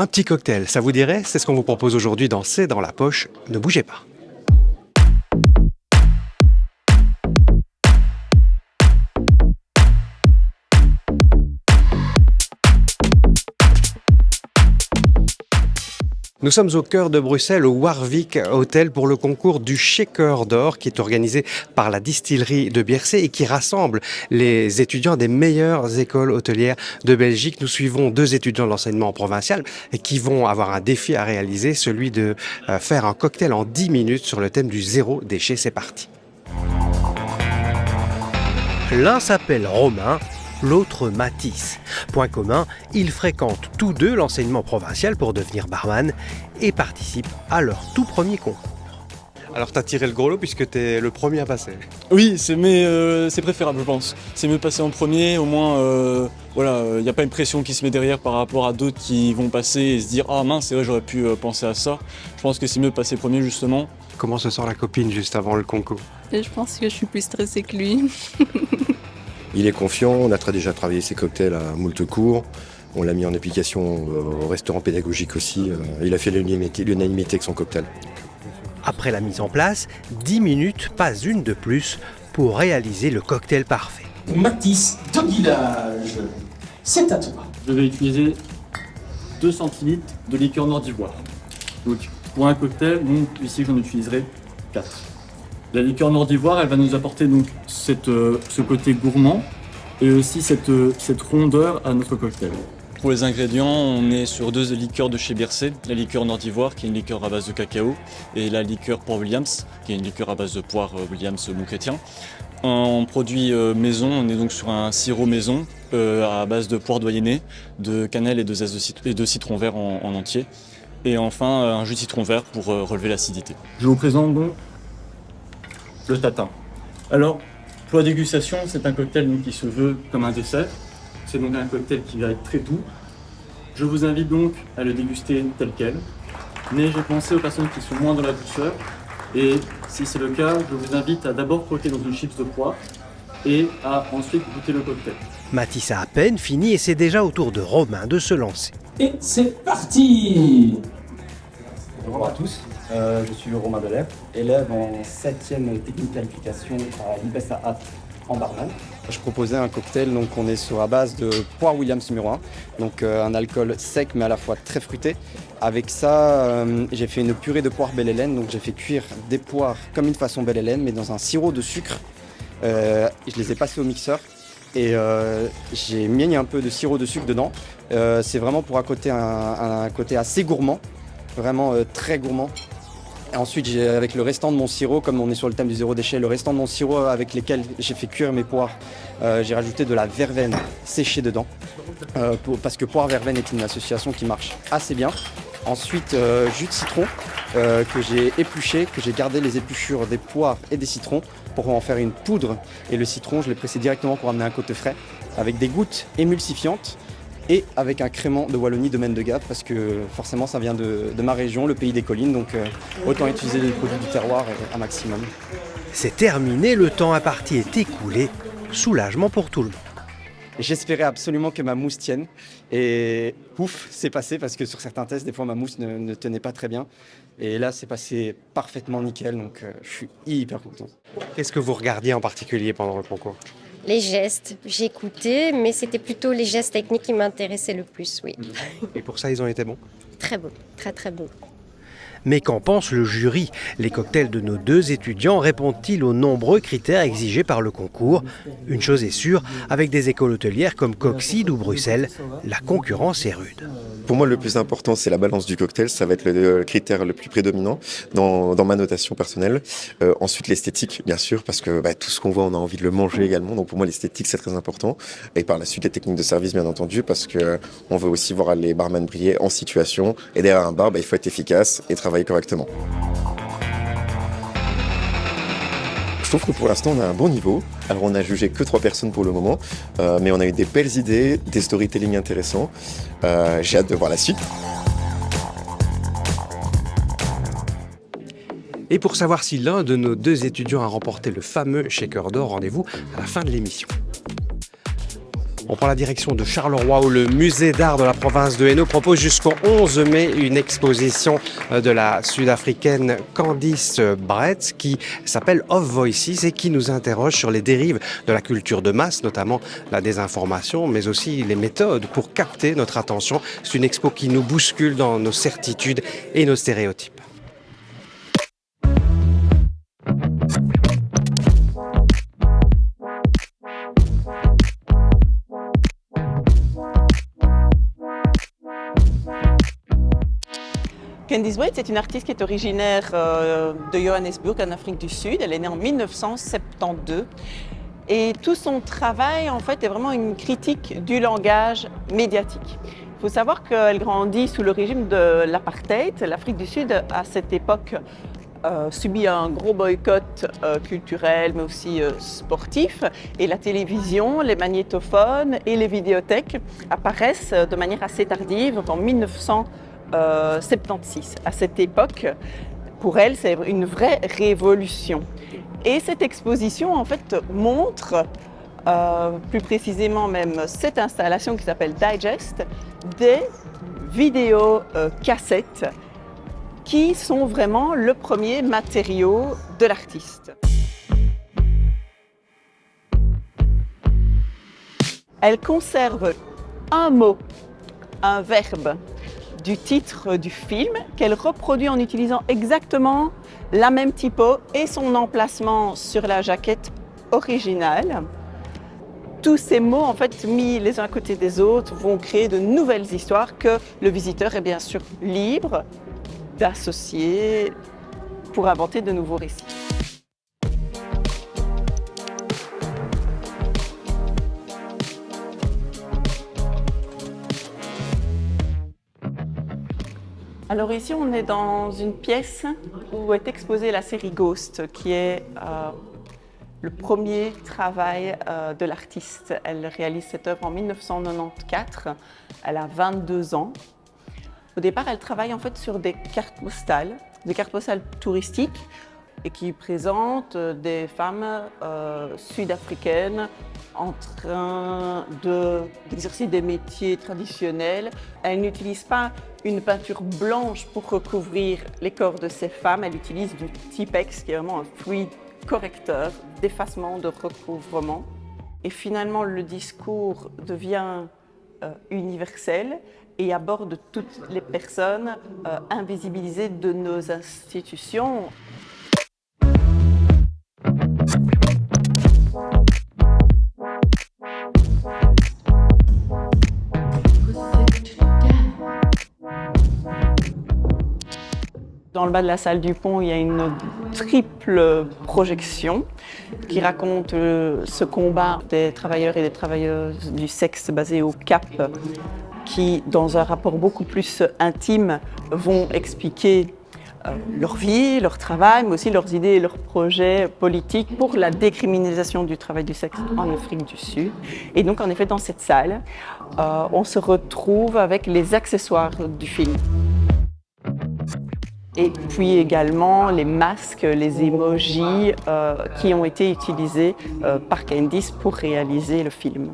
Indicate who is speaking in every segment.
Speaker 1: Un petit cocktail, ça vous dirait? C'est ce qu'on vous propose aujourd'hui dans C'est dans la poche. Ne bougez pas. Nous sommes au cœur de Bruxelles, au Warwick Hotel, pour le concours du Shaker d'or qui est organisé par la distillerie de Biercé et qui rassemble les étudiants des meilleures écoles hôtelières de Belgique. Nous suivons deux étudiants de l'enseignement provincial qui vont avoir un défi à réaliser, celui de faire un cocktail en 10 minutes sur le thème du zéro déchet. C'est parti. L'un s'appelle Romain, l'autre Mathis. Point commun, ils fréquentent tous deux l'enseignement provincial pour devenir barman et participent à leur tout premier concours. Alors t'as tiré le gros lot puisque t'es le premier à passer.
Speaker 2: Oui, c'est préférable je pense. C'est mieux de passer en premier, au moins il n'y a pas une pression qui se met derrière par rapport à d'autres qui vont passer et se dire « Ah mince, c'est vrai, j'aurais pu penser à ça ». Je pense que c'est mieux de passer premier justement.
Speaker 1: Comment se sent la copine juste avant le concours?
Speaker 3: Et je pense que je suis plus stressée que lui.
Speaker 4: Il est confiant, on a déjà travaillé ses cocktails à moult cours, on l'a mis en application au restaurant pédagogique aussi, il a fait l'unanimité avec son cocktail.
Speaker 1: Après la mise en place, 10 minutes, pas une de plus, pour réaliser le cocktail parfait.
Speaker 5: Mathis de Guillage, c'est à toi.
Speaker 2: Je vais utiliser 2 centilitres de liqueur noir d'ivoire. Donc pour un cocktail, ici j'en utiliserai 4. La liqueur noir d'ivoire, elle va nous apporter donc ce côté gourmand et aussi cette rondeur à notre cocktail. Pour les ingrédients, on est sur 2 liqueurs de chez Biercé, la liqueur noir d'ivoire qui est une liqueur à base de cacao et la liqueur Poire Williams qui est une liqueur à base de poire Williams Mont Chrétien. En produit maison, on est donc sur un sirop maison à base de poire doyennée, de cannelle et de zeste de citron vert en entier. Et enfin un jus de citron vert pour relever l'acidité. Je vous présente donc le tatin. Alors, pour la dégustation, c'est un cocktail qui se veut comme un dessert. C'est donc un cocktail qui va être très doux. Je vous invite donc à le déguster tel quel. Mais j'ai pensé aux personnes qui sont moins dans la douceur. Et si c'est le cas, je vous invite à d'abord croquer dans une chips de poire et à ensuite goûter le cocktail.
Speaker 1: Mathis a à peine fini et c'est déjà au tour de Romain de se lancer.
Speaker 5: Et c'est parti.
Speaker 6: Bonjour à tous, je suis Romain Delève, élève en 7e technique qualification à l'IPESA en barman.
Speaker 7: Je proposais un cocktail, donc on est sur la base de poire Williams numéro 1, donc un alcool sec mais à la fois très fruité. Avec ça, j'ai fait une purée de poire Belle Hélène, donc j'ai fait cuire des poires comme une façon Belle Hélène mais dans un sirop de sucre. Je les ai passés au mixeur et j'ai mis un peu de sirop de sucre dedans. C'est vraiment pour accoter un côté assez gourmand. Vraiment très gourmand. Et ensuite, avec le restant de mon sirop, comme on est sur le thème du zéro déchet, le restant de mon sirop avec lesquels j'ai fait cuire mes poires, j'ai rajouté de la verveine séchée dedans, parce que poire verveine est une association qui marche assez bien. Ensuite, jus de citron que j'ai épluché, que j'ai gardé les épluchures des poires et des citrons pour en faire une poudre. Et le citron, je l'ai pressé directement pour amener un côté frais, avec des gouttes émulsifiantes. Et avec un crément de Wallonie, domaine de Gap, parce que forcément ça vient de ma région, le pays des collines, donc autant utiliser les produits du terroir un maximum.
Speaker 1: C'est terminé, le temps imparti est écoulé, soulagement pour tout le monde.
Speaker 7: J'espérais absolument que ma mousse tienne, et pouf, c'est passé, parce que sur certains tests, des fois ma mousse ne tenait pas très bien. Et là, c'est passé parfaitement nickel, donc je suis hyper content.
Speaker 1: Qu'est-ce que vous regardiez en particulier pendant le concours?
Speaker 8: Les gestes, j'écoutais, mais c'était plutôt les gestes techniques qui m'intéressaient le plus, oui.
Speaker 1: Et pour ça, ils ont été bons?
Speaker 8: Très bon, très très bon.
Speaker 1: Mais qu'en pense le jury? Les cocktails de nos deux étudiants répondent-ils aux nombreux critères exigés par le concours? Une chose est sûre, avec des écoles hôtelières comme Coxide ou Bruxelles, la concurrence est rude.
Speaker 4: Pour moi, le plus important, c'est la balance du cocktail. Ça va être le critère le plus prédominant dans ma notation personnelle. Ensuite, l'esthétique, bien sûr, parce que tout ce qu'on voit, on a envie de le manger également. Donc pour moi, l'esthétique, c'est très important. Et par la suite, les techniques de service, bien entendu, parce que on veut aussi voir les barman briller en situation. Et derrière un bar, il faut être efficace et travailler correctement. Je trouve que pour l'instant, on a un bon niveau. Alors, on n'a jugé que 3 personnes pour le moment, mais on a eu des belles idées, des storytelling intéressants. J'ai hâte de voir la suite.
Speaker 1: Et pour savoir si l'un de nos deux étudiants a remporté le fameux Shaker d'or, rendez-vous à la fin de l'émission. On prend la direction de Charleroi où le musée d'art de la province de Hainaut propose jusqu'au 11 mai une exposition de la sud-africaine Candice Brett qui s'appelle Of Voices et qui nous interroge sur les dérives de la culture de masse, notamment la désinformation, mais aussi les méthodes pour capter notre attention. C'est une expo qui nous bouscule dans nos certitudes et nos stéréotypes.
Speaker 9: Candice Brett est une artiste qui est originaire de Johannesburg en Afrique du Sud. Elle est née en 1972 et tout son travail en fait est vraiment une critique du langage médiatique. Il faut savoir qu'elle grandit sous le régime de l'apartheid. L'Afrique du Sud à cette époque subit un gros boycott culturel mais aussi sportif et la télévision, les magnétophones et les vidéothèques apparaissent de manière assez tardive, donc en 1976. À cette époque, pour elle, c'est une vraie révolution. Et cette exposition, en fait, montre, plus précisément même cette installation qui s'appelle Digest, des vidéos cassettes qui sont vraiment le premier matériau de l'artiste. Elle conserve un mot, un verbe, du titre du film qu'elle reproduit en utilisant exactement la même typo et son emplacement sur la jaquette originale. Tous ces mots, en fait, mis les uns à côté des autres, vont créer de nouvelles histoires que le visiteur est bien sûr libre d'associer pour inventer de nouveaux récits. Alors ici, on est dans une pièce où est exposée la série Ghost, qui est le premier travail de l'artiste. Elle réalise cette œuvre en 1994. Elle a 22 ans. Au départ, elle travaille en fait sur des cartes postales touristiques et qui présentent des femmes sud-africaines en train d'exercer des métiers traditionnels. Elle n'utilise pas une peinture blanche pour recouvrir les corps de ces femmes. Elle utilise du Tipex, qui est vraiment un fluide correcteur, d'effacement, de recouvrement. Et finalement, le discours devient universel et aborde toutes les personnes invisibilisées de nos institutions. Dans le bas de la salle du pont, il y a une triple projection qui raconte ce combat des travailleurs et des travailleuses du sexe basé au Cap qui, dans un rapport beaucoup plus intime, vont expliquer leur vie, leur travail, mais aussi leurs idées et leurs projets politiques pour la décriminalisation du travail du sexe en Afrique du Sud. Et donc, en effet, dans cette salle, on se retrouve avec les accessoires du film. Et puis également les masques, les emojis qui ont été utilisés par Candice pour réaliser le film.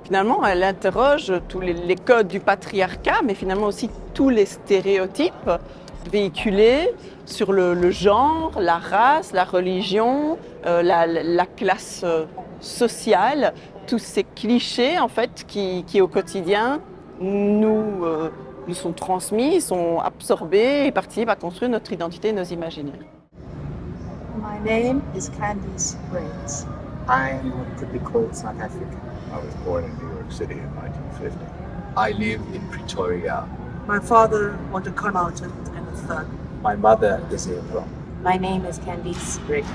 Speaker 9: Finalement, elle interroge tous les codes du patriarcat, mais finalement aussi tous les stéréotypes véhiculés sur le genre, la race, la religion, la classe sociale, tous ces clichés en fait qui au quotidien nous sont transmis, sont absorbés et participent à construire notre identité et nos imaginaires.
Speaker 10: My name is Candice Brett. I am typical South African.
Speaker 11: I was born in New York City in 1950. I live in Pretoria.
Speaker 10: My father was a consultant and a thug.
Speaker 11: My mother is a Afro.
Speaker 10: My name is Candice Brett.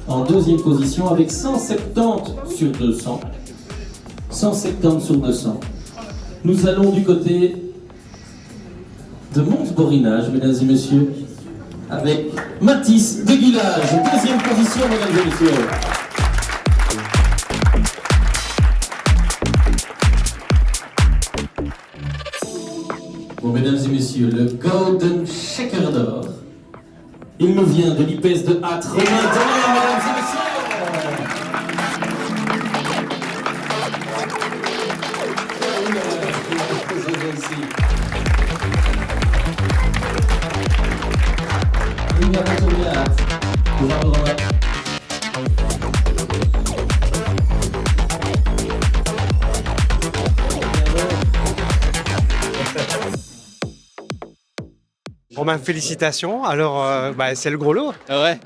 Speaker 12: En deuxième position avec 170 sur 200. 170 sur 200. Nous allons du côté de Montborinage, mesdames et messieurs, avec Mathis de Guillage, deuxième position, mesdames et messieurs. Bon, mesdames et messieurs, le Golden Shaker d'or. Il nous vient de l'IPES de Ath. Romain Delair, mesdames et messieurs. Il va retourner à Ath. Bravo, Romain.
Speaker 1: Romain, félicitations. Alors, c'est le gros lot.
Speaker 7: Ouais.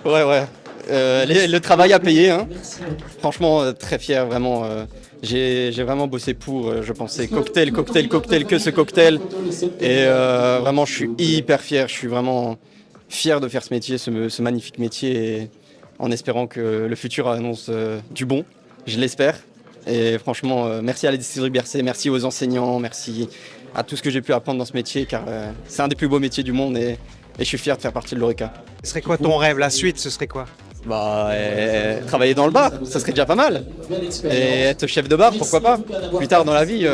Speaker 7: Le travail a payé, hein. Franchement, très fier, vraiment. J'ai vraiment bossé pour, je pensais cocktail, que ce cocktail. Et vraiment, je suis hyper fier. Je suis vraiment fier de faire ce métier, ce magnifique métier, et en espérant que le futur annonce du bon. Je l'espère. Et franchement, merci à la distillerie Biercé, merci aux enseignants, merci à tout ce que j'ai pu apprendre dans ce métier, car c'est un des plus beaux métiers du monde, et je suis fier de faire partie de l'Oreca.
Speaker 1: Ce serait quoi ton rêve? La suite, ce serait quoi?
Speaker 7: Travailler dans le bar, ça serait déjà pas mal. Et être chef de bar, pourquoi pas. Plus tard dans la vie,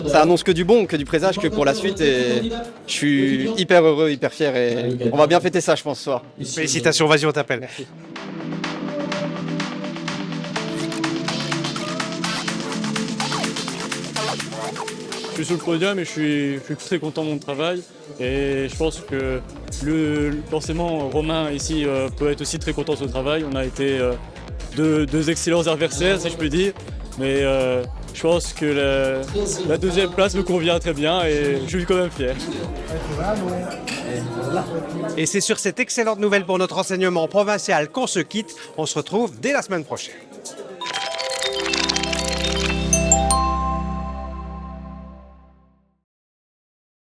Speaker 7: ça annonce que du bon, que du présage, que pour la suite. Et je suis hyper heureux, hyper fier, et on va bien fêter ça, je pense, ce soir.
Speaker 1: Félicitations, vas-y, on t'appelle.
Speaker 7: Merci.
Speaker 2: Je suis sur le podium et je suis très content de mon travail. Et je pense que forcément Romain ici peut être aussi très content de son travail. On a été deux excellents adversaires, si je peux dire. Mais je pense que la deuxième place me convient très bien et je suis quand même fier.
Speaker 1: Et c'est sur cette excellente nouvelle pour notre enseignement provincial qu'on se quitte. On se retrouve dès la semaine prochaine.